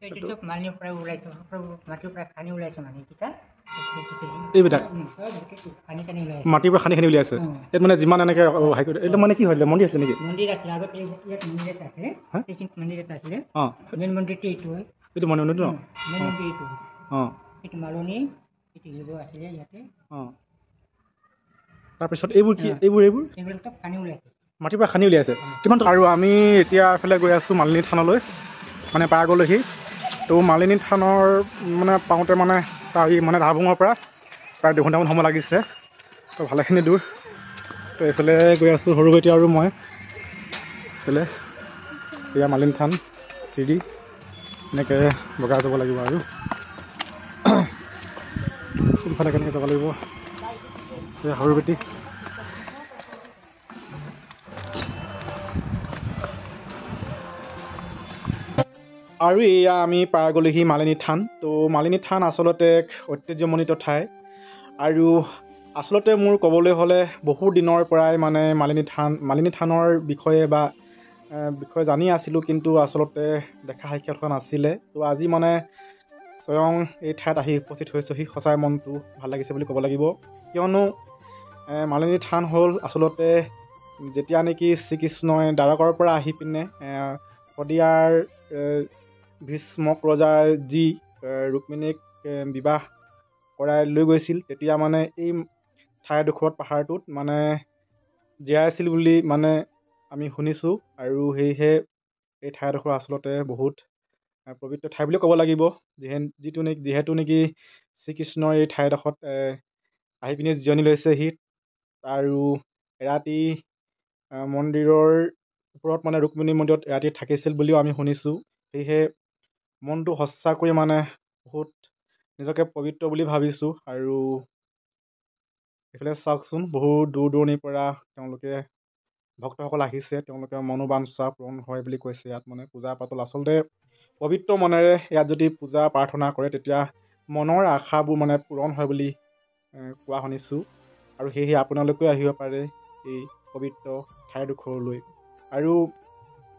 এইটো চব মালিনীৰ পৰা ওলাইছে, মাটিৰ পৰা খানি ওলাইছে মানুহকেইটা। এইবিলাক খানি খানি ওলাইছে, মাটিৰ পৰা খানি উলিয়াইছে। ইয়াত মানে যিমান এনেকৈ এইটো মানে কি হৈছিলে, মন্দিৰ আছিলে নেকি? মন্দিৰ আছিলে আগতে, ইয়াত মন্দিৰ এটা আছিলে, এইখিনিত মন্দিৰ এটা আছিলে। মেইন মন্দিৰটো এইটো হয়, এইটো মন্দিৰটো ন? মেইন মন্দিৰ এইটো এইটো মালনী, এইটো শিৱ আছিলে ইয়াতে। তাৰপিছত এইবোৰ কি, এইবোৰ চব খানি ওলাইছে, মাটিৰ পৰা খানি উলিয়াইছে কিমান? আৰু আমি এতিয়া এফালে গৈ আছোঁ মালিনী থানলৈ, মানে পাৰ গ'লোহি। তো মালিনী থানৰ মানে পাওঁতে মানে তাৰ মানে ধাৰবুঙৰ পৰা প্ৰায় 2 ঘণ্টামান সময় লাগিছে। তো ভালেখিনি দূৰ। তো এইফালে গৈ আছোঁ সৰুবতী আৰু মই। এইফালে এয়া মালিনী থান চিৰি এনেকৈ বগাই যাব লাগিব আৰু কোনফালে কেনেকৈ যাব লাগিব। এয়া সৰুবতী। আৰু এয়া আমি পাই গ'লোহি মালিনী থান। তো মালিনী থান আচলতে এক ঐতিহ্যমণ্ডিত ঠাই। আৰু আচলতে মোৰ ক'বলৈ হ'লে বহু দিনৰ পৰাই মানে মালিনী থানৰ বিষয়ে জানি আছিলোঁ, কিন্তু আচলতে দেখা সাক্ষাৎ হোৱা নাছিলে। তো আজি মানে স্বয়ং এই ঠাইত আহি উপস্থিত হৈছোঁহি। সঁচাই মনটো ভাল লাগিছে বুলি ক'ব লাগিব, কিয়নো মালিনী থান হ'ল আচলতে যেতিয়া নেকি শ্ৰীকৃষ্ণই দ্বাৰকাৰ পৰা আহি পিনে শদিয়াৰ ভীষ্মক ৰজাৰ যি ৰুক্মিণীক বিবাহ কৰাই লৈ গৈছিল, তেতিয়া মানে এই ঠাইডোখৰত পাহাৰটোত মানে জীয়াইছিল বুলি মানে আমি শুনিছোঁ। আৰু সেয়েহে এই ঠাইডোখৰ আচলতে বহুত পবিত্ৰ ঠাই বুলি ক'ব লাগিব। যিহেতু নেকি শ্ৰীকৃষ্ণৰ এই ঠাইডোখৰত আহি পিনি জিৰণি লৈছেহি। আৰু এৰাতি মন্দিৰৰ ওপৰত মানে ৰুক্মিণী মন্দিৰত এৰাতি থাকিছিল বুলিও আমি শুনিছোঁ। সেয়েহে মনটো সঁচাকৈ মানে বহুত নিজকে পবিত্ৰ বুলি ভাবিছোঁ। আৰু এইফালে চাওকচোন, বহু দূৰ দূৰণিৰ পৰা তেওঁলোকে ভক্তসকল আহিছে, তেওঁলোকৰ মনোবাঞ্ছা পূৰণ হয় বুলি কৈছে। ইয়াত মানে পূজা পাতল আচলতে পবিত্ৰ মনেৰে ইয়াত যদি পূজা প্ৰাৰ্থনা কৰে, তেতিয়া মনৰ আশাবোৰ মানে পূৰণ হয় বুলি কোৱা শুনিছোঁ। আৰু সেয়েহে আপোনালোকেও আহিব পাৰে এই পবিত্ৰ ঠাইডোখৰলৈ। আৰু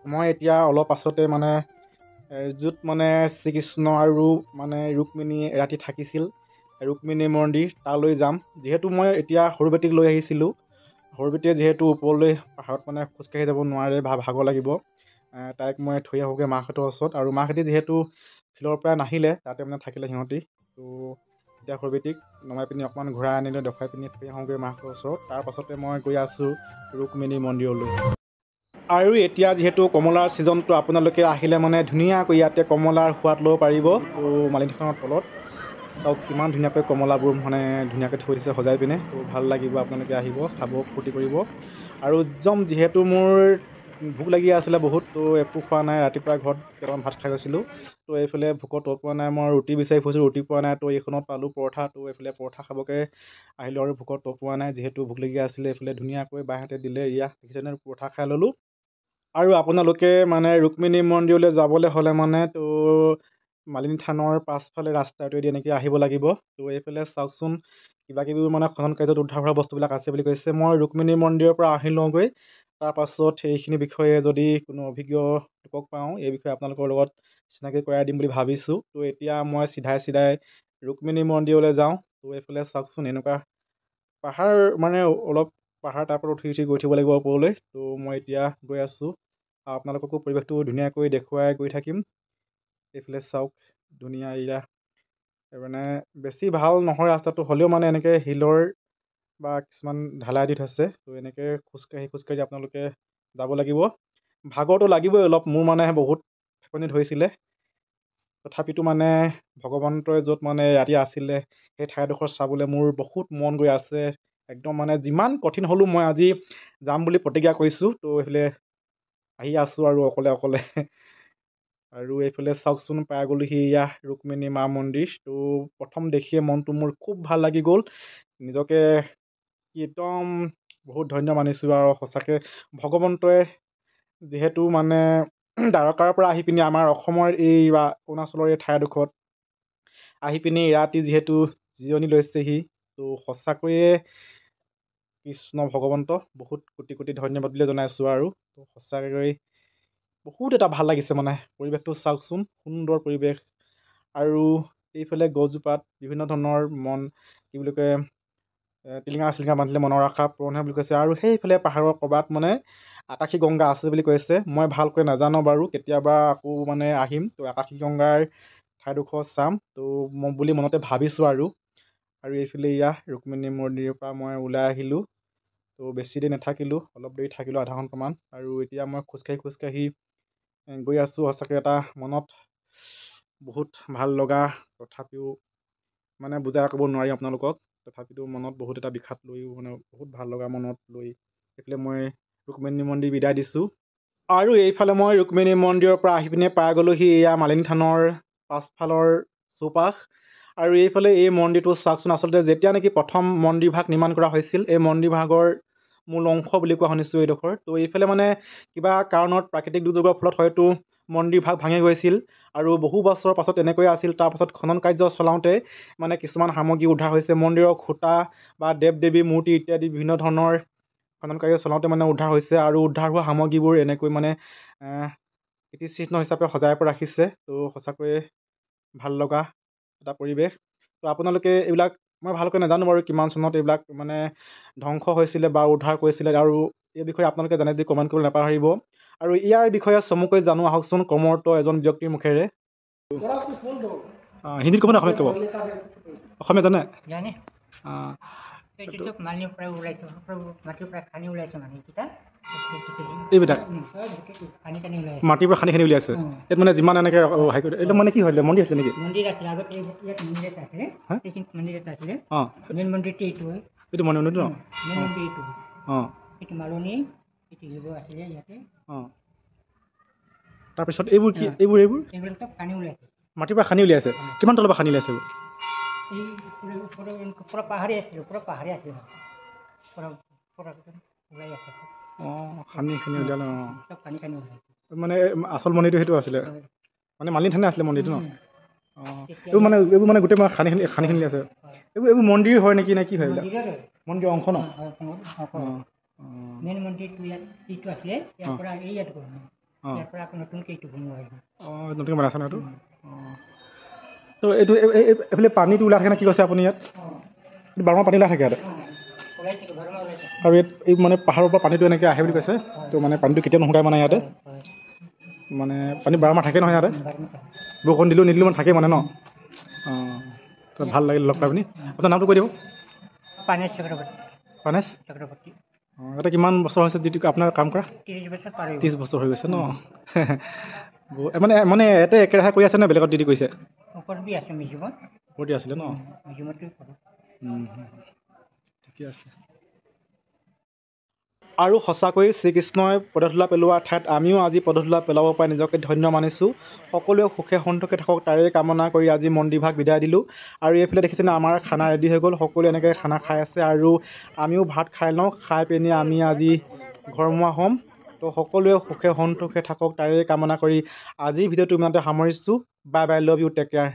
মই এতিয়া অলপ পাছতে মানে য'ত মানে শ্ৰীকৃষ্ণ আৰু মানে ৰুক্মিণী এৰাতি থাকিছিল, ৰুক্মিণী মন্দিৰ, তালৈ যাম। যিহেতু মই এতিয়া সৰুবতীক লৈ আহিছিলোঁ। সৰুবতীয়ে যিহেতু ওপৰলৈ পাহাৰত মানে খোজকাঢ়ি যাব নোৱাৰে, ভাগৰ লাগিব, তাইক মই থৈ আহোঁগৈ মাহঁতৰ ওচৰত। আৰু মাহঁতে যিহেতু ফিল্ডৰ পৰা নাহিলে, তাতে মানে থাকিলে সিহঁতি। তো এতিয়া সৰুবতীক নমাই পিনি অকণমান ঘূৰাই আনিলে, দেখুৱাই পিনি থৈ আহোঁগৈ মাহঁতৰ ওচৰত। তাৰ পাছতে মই গৈ আছোঁ ৰুক্মিণী মন্দিৰলৈ। আৰু এতিয়া যিহেতু কমলাৰ ছিজনটো, আপোনালোকে আহিলে মানে ধুনীয়াকৈ ইয়াতে কমলাৰ সোৱাদ ল'ব পাৰিব। তো মালিনী থানৰ তলত চাওক কিমান ধুনীয়াকৈ কমলাবোৰ মানে ধুনীয়াকৈ থৈ দিছে সজাই পিনে। তো ভাল লাগিব, আপোনালোকে আহিব, খাব, ফূৰ্তি কৰিব। আৰু যিহেতু মোৰ ভোক লাগি আছিলে বহুত, তো একো খোৱা নাই। ৰাতিপুৱা ঘৰত কেইটামান ভাত খাই গৈছিলোঁ। তো এইফালে ভোকত তত পোৱা নাই, মই ৰুটি বিচাৰি ফুৰিছোঁ, ৰুটি পোৱা নাই। তো এইখনত পালোঁ পৰঠা। তো এইফালে পৰঠা খাবকৈ আহিলোঁ আৰু ভোকত তত পোৱা নাই, যিহেতু ভোক লাগি আছিলে। এইফালে ধুনীয়াকৈ বাহঁতে দিলে, দেখিছেনে, পৰঠা খাই ল'লোঁ। আৰু আপোনালোকে মানে ৰুক্মিণী মন্দিৰলৈ যাবলৈ হ'লে মানে তো মালিনী থানৰ পাছফালে ৰাস্তাটোৱেদি এনেকৈ আহিব লাগিব। তো এইফালে চাওকচোন, কিবাকিবি মানে খনন কাৰ্যত উদ্ধাৰ হোৱা বস্তুবিলাক আছে বুলি কৈছে। মই ৰুক্মিণী মন্দিৰৰ পৰা আহি লওঁগৈ, তাৰপাছত এইখিনি বিষয়ে যদি কোনো অভিজ্ঞ লোকক পাওঁ, এই বিষয়ে আপোনালোকৰ লগত চিনাকি কৰাই দিম বুলি ভাবিছোঁ। তো এতিয়া মই চিধাই ৰুক্মিণী মন্দিৰলৈ যাওঁ। তো এইফালে চাওকচোন, এনেকুৱা পাহাৰ মানে অলপ পাহাৰ তাৰ পৰা উঠি গৈ থাকিব লাগিব ওপৰলৈ। তো মই এতিয়া গৈ আছোঁ, আপোনালোককো পৰিৱেশটো ধুনীয়াকৈ দেখুৱাই গৈ থাকিম। এইফালে চাওক, ধুনীয়া এৰিয়া, মানে বেছি ভাল নহয় ৰাস্তাটো, হ'লেও মানে এনেকৈ শিলৰ বা কিছুমান ঢালাই দি থৈছে। তো এনেকৈ খোজকাঢ়ি আপোনালোকে যাব লাগিব। ভাগৰটো লাগিবই অলপ, মোৰ মানে বহুত ফেপনি ধৰিছিলে। তথাপিতো মানে ভগৱন্তই য'ত মানে ৰাতি আছিলে, সেই ঠাইডোখৰ চাবলৈ মোৰ বহুত মন গৈ আছে। একদম মানে যিমান কঠিন হ'লেও মই আজি যাম বুলি প্ৰতিজ্ঞা কৰিছোঁ। তো এইফালে আহি আছোঁ আৰু অকলে আৰু এইফালে চাওকচোন, পাই গ'লোহি এয়া ৰুক্মিণী মা মন্দিৰ। তো প্ৰথম দেখিয়ে মনটো মোৰ খুব ভাল লাগি গ'ল। নিজকে একদম বহুত ধন্য মানিছোঁ। আৰু সঁচাকৈ ভগৱন্তই যিহেতু মানে দ্বাৰকাৰ পৰা আহি পিনি আমাৰ অসমৰ এই বা অৰুণাচলৰ এই ঠাইডোখৰত আহি পিনি ৰাতি যিহেতু জিৰণি লৈছেহি, তো সঁচাকৈয়ে কৃষ্ণ ভগৱন্ত বহুত কোটি কোটি ধন্যবাদ বুলি জনাইছোঁ। আৰু তো সঁচাকৈ বহুত এটা ভাল লাগিছে মানে পৰিৱেশটো চাওকচোন, সুন্দৰ পৰিৱেশ। আৰু এইফালে গছজোপাত বিভিন্ন ধৰণৰ কি বুলি কয় টিলিঙা চিলিঙা বান্ধিলে মনৰ আশা পূৰণ হয় বুলি কৈছে। আৰু সেইফালে পাহাৰৰ ক'ৰবাত মানে আকাশী গংগা আছে বুলি কৈছে। মই ভালকৈ নাজানো বাৰু, কেতিয়াবা আকৌ মানে আহিম তো আকাশী গংগাৰ ঠাইডোখৰ চাম তো মই বুলি মনতে ভাবিছোঁ। আৰু এইফালে ৰুক্মিণী মন্দিৰৰ পৰা মই ওলাই আহিলোঁ। তো বেছি দেৰি নাথাকিলোঁ, অলপ দেৰি থাকিলোঁ, আধা ঘণ্টামান। আৰু এতিয়া মই খোজকাঢ়ি গৈ আছোঁ। সঁচাকৈ এটা মনত বহুত ভাল লগা, তথাপিও মানে বুজাই ক'ব নোৱাৰিম আপোনালোকক। তথাপিতো মনত বহুত এটা বিষাদ লৈও মানে বহুত ভাল লগা মনত লৈ এইফালে মই ৰুক্মিণী মন্দিৰ বিদায় দিছোঁ। আৰু এইফালে মই ৰুক্মিণী মন্দিৰৰ পৰা আহি পিনে পাই গ'লোহি এয়া মালিনী থানৰ পাছফালৰ চৌপাশ। আৰু এইফালে এই মন্দিৰটো চাওকচোন, আচলতে যেতিয়া নেকি প্ৰথম মন্দিৰভাগ নিৰ্মাণ কৰা হৈছিল, এই মন্দিৰভাগৰ মূল অংশ বুলি কোৱা শুনিছোঁ এইডোখৰ। তো এইফালে মানে কিবা কাৰণত প্ৰাকৃতিক দুৰ্যোগৰ ফলত হয়তো মন্দিৰভাগ ভাঙি গৈছিল। আৰু বহু বছৰৰ পাছত এনেকৈয়ে আছিল। তাৰপাছত খনন কাৰ্য চলাওঁতে মানে কিছুমান সামগ্ৰী উদ্ধাৰ হৈছে। মন্দিৰৰ খুঁটা বা দেৱ দেৱী মূৰ্তি ইত্যাদি বিভিন্ন ধৰণৰ খনন কাৰ্য চলাওঁতে মানে উদ্ধাৰ হৈছে। আৰু উদ্ধাৰ হোৱা সামগ্ৰীবোৰ এনেকৈ মানে কীৰ্তিচিহ্ন হিচাপে সজাই পৰাই ৰাখিছে। তো সঁচাকৈয়ে ভাল লগা এটা পৰিৱেশ। তো আপোনালোকে এইবিলাক মই ভালকৈ নাজানো বাৰু কিমান চনত এইবিলাক মানে ধ্বংস হৈছিলে বা উদ্ধাৰ কৰিছিলে। আৰু এই বিষয়ে আপোনালোকে জানে যদি কমেণ্ট কৰিবলৈ নাপাহৰিব। আৰু ইয়াৰ বিষয়ে চমুকৈ জানো আহকচোন কৰ্মৰত এজন ব্যক্তিৰ মুখেৰে। হিন্দীত ক'ব নে অসমীয়াত ক'ব? অসমীয়া জানে? জানে অঁ, এইটো মাটিৰ পৰা ওলাইছে, মাটিৰ পৰা খানি ওলাইছে মানে এইকেইটা এইবিলাক খানি ওলাই মাটিৰ পৰা খানি উলিয়াইছে। ইয়াত মানে যিমান এনেকৈ হেৰি কৰি এইটো মানে কি হৈছিলে, মন্দিৰ হৈছিলে নেকি? মন্দিৰ আছিলে আগতে, ইয়াত মন্দিৰ এটা আছিলে, এইখিনিত মন্দিৰ এটা আছিলে। অঁ, মেইন মন্দিৰটো এইটো হয়, এইটো মন্দিৰটো ন? মেইন মন্দিৰ এইটো। অঁ, এইটো মালনী, এইটো শিৱ আছিলে ইয়াতে। অঁ, তাৰপিছত এইবোৰ কি? এইবোৰ এইবিলাক চব খানি ওলাইছে, মাটিৰ পৰা খানি উলিয়াইছে। কিমান তলৰ পৰা খানি উলিয়াইছে? এই পুৰা পাহাৰী আছিলে, পুৰা পাহাৰী আছিলে, পুৰা ওলাই আছে। অঁ, খানি উলিয়ালে। অঁ, চব খানি ওলাইছে। মানে আচল মন্দিৰটো সেইটো আছিলে, মানে মালিনী থানে আছিলে মন্দিৰটো ন? অঁ, এইবোৰ মানে গোটেই খানি আছে। এইবোৰ মন্দিৰ হয় নেকি, নে কি হয় এইবিলাক? মন্দিৰৰ অংশ ন? মেইন মন্দিৰটো ইয়াত এইটো আছিলে, ইয়াৰ পৰা ইয়াত গ'ল, ইয়াৰ পৰা আকৌ নতুনকৈ এইটো বনোৱা হৈছে। অঁ, নতুনকৈ বনাইছে ন এইটো? অঁ, তো এইটো এইফালে পানীটো ওলাই থাকে নে কি কৈছে আপুনি ইয়াত? বাৰমাহ পানী ওলাই থাকে ইয়াত? আৰু ইয়াত এই মানে পাহাৰৰ পৰা পানীটো এনেকৈ আহে বুলি কৈছে। তো মানে পানীটো কেতিয়াও নুশুকাই মানে ইয়াতে? মানে পানী বাৰমাহ থাকে নহয় ইয়াতে? বৰষুণ দিলেও নিদিলেও মানে থাকে মানে ন? অঁ, তো ভাল লাগিল লগ পাই আপুনি। আপোনাৰ নামটো কৈ দিব। পানেশ চক্ৰৱৰ্তী। পানেশ চক্ৰৱৰ্তী। অঁ, ইয়াতে কিমান বছৰ হৈছে যিটো আপোনাৰ কাম কৰা? 30 বছৰ পাৰ হৈ গ'ল। 30 বছৰ হৈ গৈছে ন? মানে ইয়াতে একেৰাহে কৰি আছে নে বেলেগত ডিউটি কৰিছে? ওপৰত দি আছে মিউজিয়ামত। ওপৰতে আছিলে ন? মিউজিয়ামতে কৰোঁ। ঠিকে আছে। আৰু সঁচাকৈ শ্ৰীকৃষ্ণই পদধূলা পেলোৱা ঠাইত আমিও আজি পদধূলা পেলাব পাই নিজকে ধন্য মানিছোঁ। সকলোৱে সুখে সন্তোষে থাকক তাৰে কামনা কৰি আজি মন্দিৰভাগ বিদায় দিলোঁ। আৰু এইফালে দেখিছেনে আমাৰ খানা ৰেডি হৈ গ'ল, সকলোৱে এনেকৈ খানা খাই আছে। আৰু আমিও ভাত খাই লওঁ, খাই পিনি আমি আজি ঘৰমুৱা হ'ম। তো সকলোৱে সুখে সন্তোষে থাকক তাৰে কামনা কৰি আজিৰ ভিডিঅ'টো ইমানতে সামৰিছোঁ। Bye bye, love you, take care.